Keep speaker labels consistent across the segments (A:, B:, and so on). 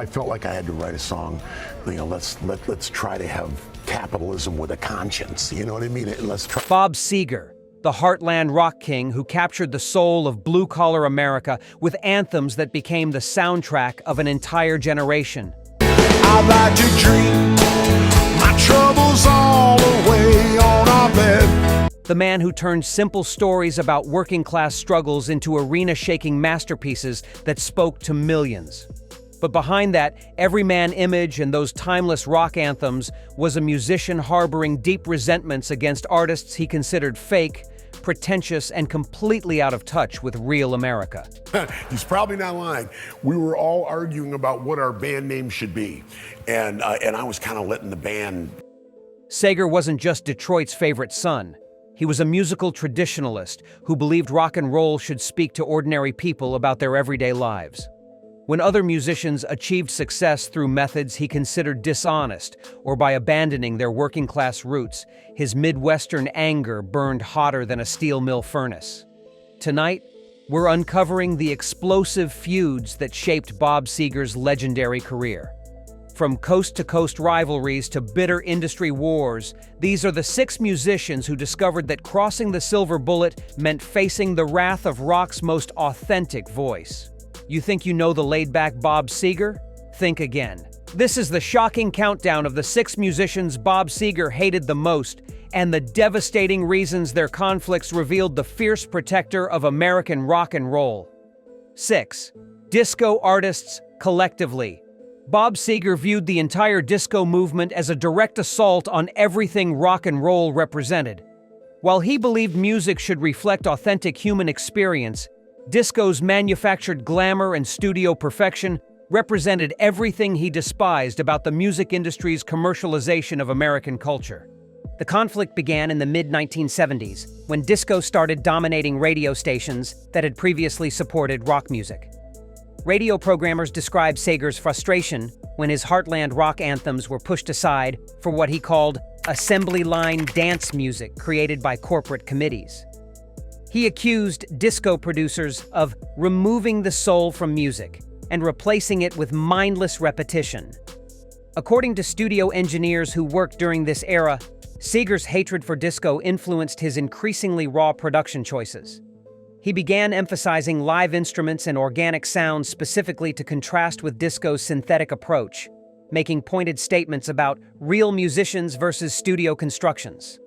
A: I felt like I had to write a song, let's try to have capitalism with a conscience, you know what I mean? And let's try.
B: Bob Seger, the heartland rock king who captured the soul of blue-collar America with anthems that became the soundtrack of an entire generation.
C: I like to dream my troubles all away on our bed.
B: The man who turned simple stories about working-class struggles into arena-shaking masterpieces that spoke to millions. But behind that everyman image and those timeless rock anthems was a musician harboring deep resentments against artists he considered fake, pretentious, and completely out of touch with real America.
A: He's probably not lying. We were all arguing about what our band name should be, and I was kind of letting the band.
B: Seger wasn't just Detroit's favorite son. He was a musical traditionalist who believed rock and roll should speak to ordinary people about their everyday lives. When other musicians achieved success through methods he considered dishonest or by abandoning their working-class roots, his Midwestern anger burned hotter than a steel mill furnace. Tonight, we're uncovering the explosive feuds that shaped Bob Seger's legendary career. From coast-to-coast rivalries to bitter industry wars, these are the 6 musicians who discovered that crossing the silver bullet meant facing the wrath of rock's most authentic voice. You think you know the laid-back Bob Seger? Think again. This is the shocking countdown of the 6 musicians Bob Seger hated the most, and the devastating reasons their conflicts revealed the fierce protector of American rock and roll. 6. Disco artists collectively. Bob Seger viewed the entire disco movement as a direct assault on everything rock and roll represented. While he believed music should reflect authentic human experience, disco's manufactured glamour and studio perfection represented everything he despised about the music industry's commercialization of American culture. The conflict began in the mid-1970s, when disco started dominating radio stations that had previously supported rock music. Radio programmers described Seger's frustration when his heartland rock anthems were pushed aside for what he called assembly line dance music created by corporate committees. He accused disco producers of removing the soul from music and replacing it with mindless repetition. According to studio engineers who worked during this era, Seger's hatred for disco influenced his increasingly raw production choices. He began emphasizing live instruments and organic sounds specifically to contrast with disco's synthetic approach, making pointed statements about real musicians versus studio constructions.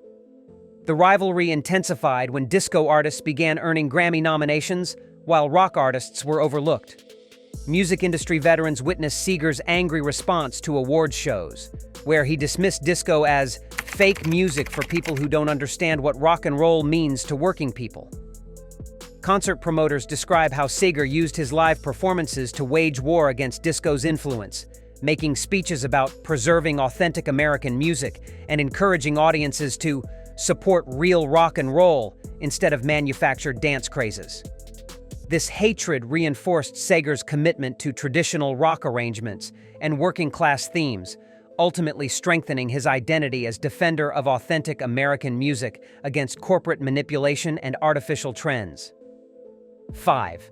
B: The rivalry intensified when disco artists began earning Grammy nominations, while rock artists were overlooked. Music industry veterans witnessed Seger's angry response to awards shows, where he dismissed disco as fake music for people who don't understand what rock and roll means to working people. Concert promoters describe how Seger used his live performances to wage war against disco's influence, making speeches about preserving authentic American music and encouraging audiences to support real rock and roll instead of manufactured dance crazes. This hatred reinforced Seger's commitment to traditional rock arrangements and working-class themes, ultimately strengthening his identity as defender of authentic American music against corporate manipulation and artificial trends. 5.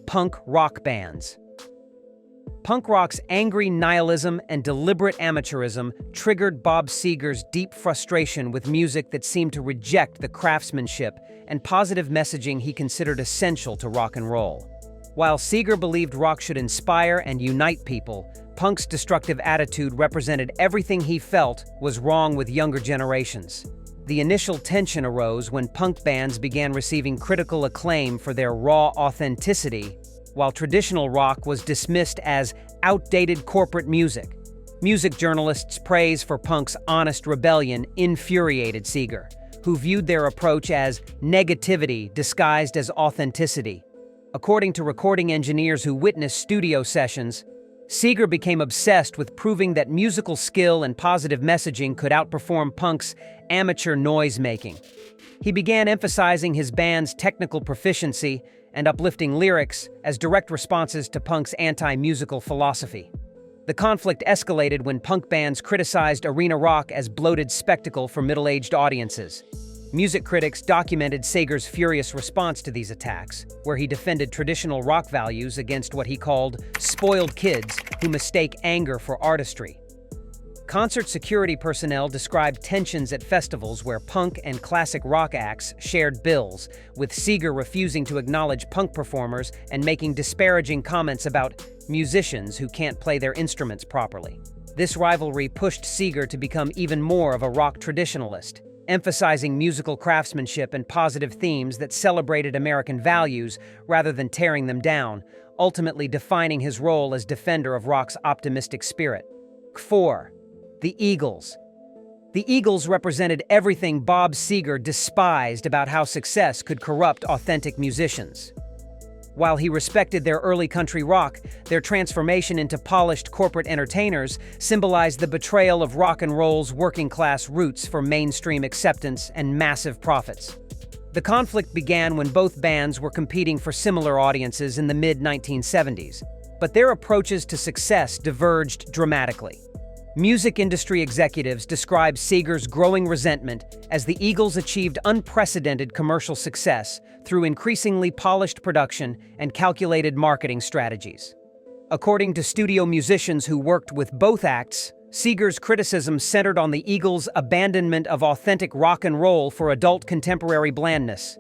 B: Punk rock bands. Punk rock's angry nihilism and deliberate amateurism triggered Bob Seger's deep frustration with music that seemed to reject the craftsmanship and positive messaging he considered essential to rock and roll. While Seger believed rock should inspire and unite people, punk's destructive attitude represented everything he felt was wrong with younger generations. The initial tension arose when punk bands began receiving critical acclaim for their raw authenticity, while traditional rock was dismissed as outdated corporate music. Music journalists' praise for punk's honest rebellion infuriated Seger, who viewed their approach as negativity disguised as authenticity. According to recording engineers who witnessed studio sessions, Seger became obsessed with proving that musical skill and positive messaging could outperform punk's amateur noise-making. He began emphasizing his band's technical proficiency and uplifting lyrics as direct responses to punk's anti-musical philosophy. The conflict escalated when punk bands criticized arena rock as bloated spectacle for middle-aged audiences. Music critics documented Seger's furious response to these attacks, where he defended traditional rock values against what he called spoiled kids who mistake anger for artistry. Concert security personnel described tensions at festivals where punk and classic rock acts shared bills, with Seger refusing to acknowledge punk performers and making disparaging comments about musicians who can't play their instruments properly. This rivalry pushed Seger to become even more of a rock traditionalist, emphasizing musical craftsmanship and positive themes that celebrated American values rather than tearing them down, ultimately defining his role as defender of rock's optimistic spirit. 4. The Eagles. The Eagles represented everything Bob Seger despised about how success could corrupt authentic musicians. While he respected their early country rock, their transformation into polished corporate entertainers symbolized the betrayal of rock and roll's working-class roots for mainstream acceptance and massive profits. The conflict began when both bands were competing for similar audiences in the mid-1970s, but their approaches to success diverged dramatically. Music industry executives describe Seger's growing resentment as the Eagles achieved unprecedented commercial success through increasingly polished production and calculated marketing strategies. According to studio musicians who worked with both acts, Seger's criticism centered on the Eagles' abandonment of authentic rock and roll for adult contemporary blandness.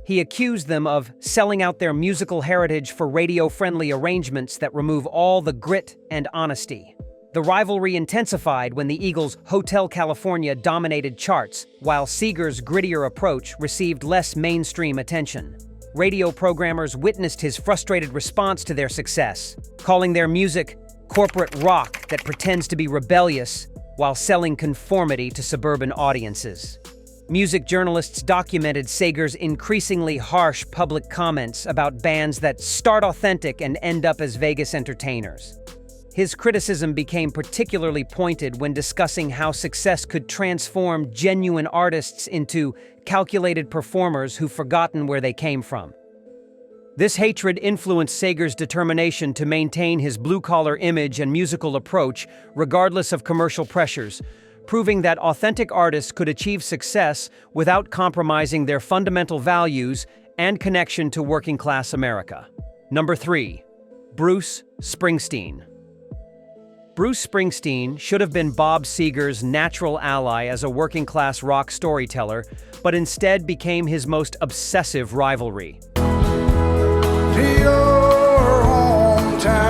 B: He accused them of selling out their musical heritage for radio-friendly arrangements that remove all the grit and honesty. The rivalry intensified when the Eagles' Hotel California dominated charts, while Seger's grittier approach received less mainstream attention. Radio programmers witnessed his frustrated response to their success, calling their music corporate rock that pretends to be rebellious while selling conformity to suburban audiences. Music journalists documented Seger's increasingly harsh public comments about bands that start authentic and end up as Vegas entertainers. His criticism became particularly pointed when discussing how success could transform genuine artists into calculated performers who've forgotten where they came from. This hatred influenced Seger's determination to maintain his blue-collar image and musical approach regardless of commercial pressures, proving that authentic artists could achieve success without compromising their fundamental values and connection to working-class America. Number 3. Bruce Springsteen. Bruce Springsteen should have been Bob Seger's natural ally as a working-class rock storyteller, but instead became his most obsessive rivalry.
C: To your hometown.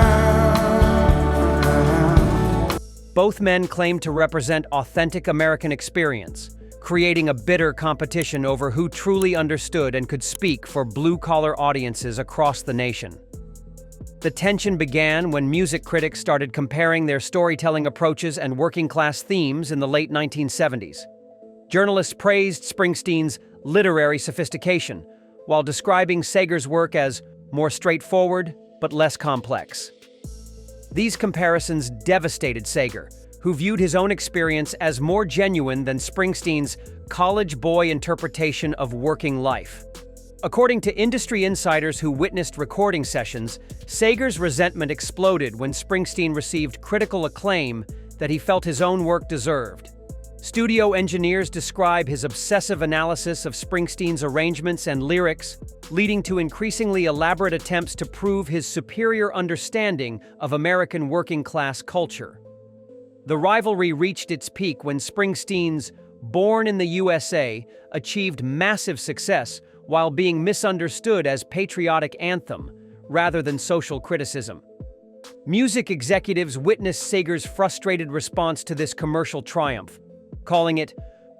B: Both men claimed to represent authentic American experience, creating a bitter competition over who truly understood and could speak for blue-collar audiences across the nation. The tension began when music critics started comparing their storytelling approaches and working-class themes in the late 1970s. Journalists praised Springsteen's literary sophistication, while describing Seger's work as more straightforward but less complex. These comparisons devastated Seger, who viewed his own experience as more genuine than Springsteen's college boy interpretation of working life. According to industry insiders who witnessed recording sessions, Seger's resentment exploded when Springsteen received critical acclaim that he felt his own work deserved. Studio engineers describe his obsessive analysis of Springsteen's arrangements and lyrics, leading to increasingly elaborate attempts to prove his superior understanding of American working-class culture. The rivalry reached its peak when Springsteen's Born in the USA achieved massive success while being misunderstood as patriotic anthem rather than social criticism. Music executives witnessed Seger's frustrated response to this commercial triumph, calling it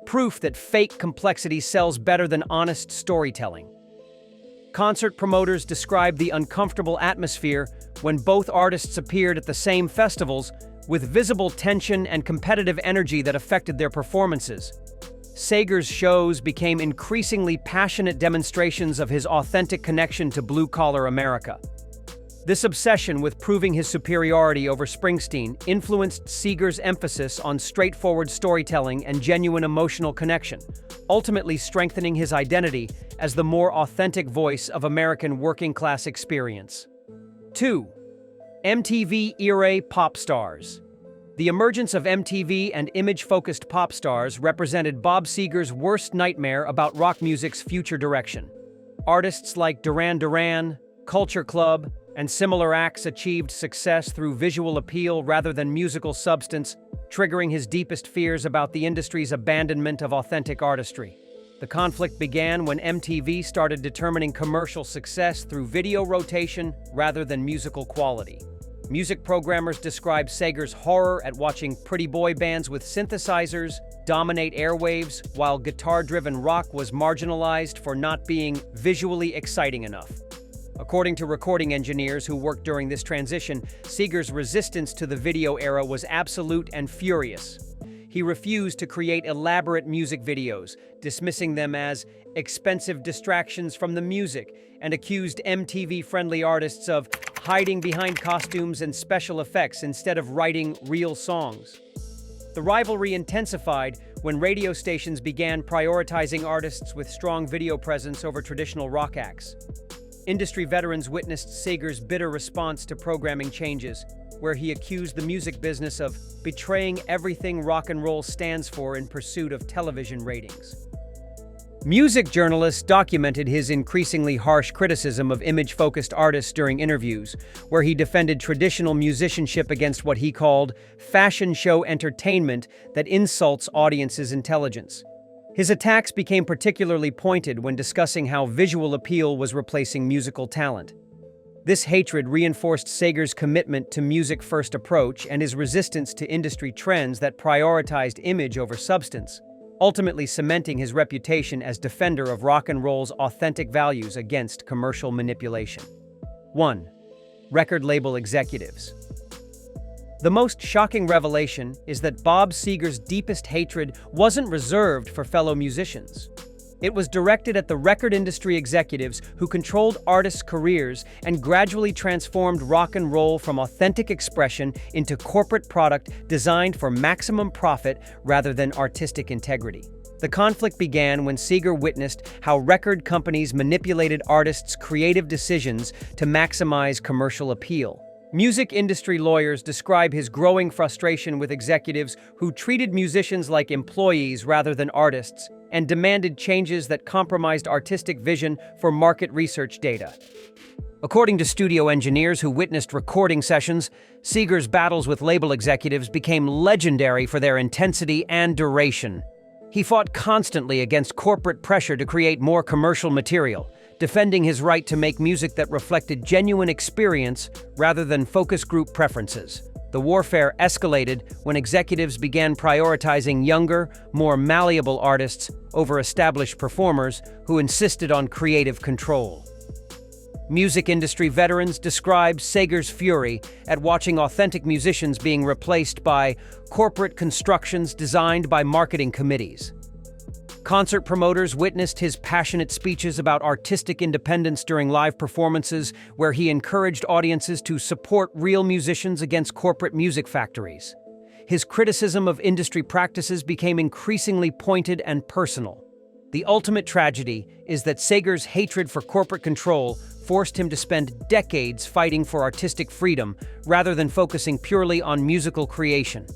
B: proof that fake complexity sells better than honest storytelling. Concert promoters described the uncomfortable atmosphere when both artists appeared at the same festivals, with visible tension and competitive energy that affected their performances. Seger's shows became increasingly passionate demonstrations of his authentic connection to blue-collar America. This obsession with proving his superiority over Springsteen influenced Seger's emphasis on straightforward storytelling and genuine emotional connection, ultimately strengthening his identity as the more authentic voice of American working-class experience. 2. MTV era pop stars. The emergence of MTV and image-focused pop stars represented Bob Seger's worst nightmare about rock music's future direction. Artists like Duran Duran, Culture Club, and similar acts achieved success through visual appeal rather than musical substance, triggering his deepest fears about the industry's abandonment of authentic artistry. The conflict began when MTV started determining commercial success through video rotation rather than musical quality. Music programmers describe Seger's horror at watching pretty boy bands with synthesizers dominate airwaves, while guitar-driven rock was marginalized for not being visually exciting enough. According to recording engineers who worked during this transition, Seger's resistance to the video era was absolute and furious. He refused to create elaborate music videos, dismissing them as expensive distractions from the music, and accused MTV-friendly artists of hiding behind costumes and special effects instead of writing real songs. The rivalry intensified when radio stations began prioritizing artists with strong video presence over traditional rock acts. Industry veterans witnessed Seger's bitter response to programming changes, where he accused the music business of betraying everything rock and roll stands for in pursuit of television ratings. Music journalists documented his increasingly harsh criticism of image-focused artists during interviews, where he defended traditional musicianship against what he called fashion show entertainment that insults audiences' intelligence. His attacks became particularly pointed when discussing how visual appeal was replacing musical talent. This hatred reinforced Seger's commitment to music-first approach and his resistance to industry trends that prioritized image over substance, ultimately cementing his reputation as defender of rock and roll's authentic values against commercial manipulation. 1. Record label executives. The most shocking revelation is that Bob Seger's deepest hatred wasn't reserved for fellow musicians. It was directed at the record industry executives who controlled artists' careers and gradually transformed rock and roll from authentic expression into corporate product designed for maximum profit rather than artistic integrity. The conflict began when Seger witnessed how record companies manipulated artists' creative decisions to maximize commercial appeal. Music industry lawyers describe his growing frustration with executives who treated musicians like employees rather than artists and demanded changes that compromised artistic vision for market research data. According to studio engineers who witnessed recording sessions, Seger's battles with label executives became legendary for their intensity and duration. He fought constantly against corporate pressure to create more commercial material, defending his right to make music that reflected genuine experience rather than focus group preferences. The warfare escalated when executives began prioritizing younger, more malleable artists over established performers who insisted on creative control. Music industry veterans describe Seger's fury at watching authentic musicians being replaced by corporate constructions designed by marketing committees. Concert promoters witnessed his passionate speeches about artistic independence during live performances, where he encouraged audiences to support real musicians against corporate music factories. His criticism of industry practices became increasingly pointed and personal. The ultimate tragedy is that Seger's hatred for corporate control forced him to spend decades fighting for artistic freedom rather than focusing purely on musical creation.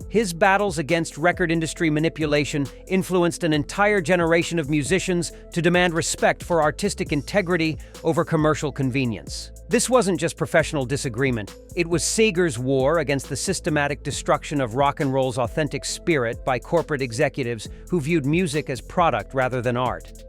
B: His battles against record industry manipulation influenced an entire generation of musicians to demand respect for artistic integrity over commercial convenience. This wasn't just professional disagreement, it was Seger's war against the systematic destruction of rock and roll's authentic spirit by corporate executives who viewed music as product rather than art.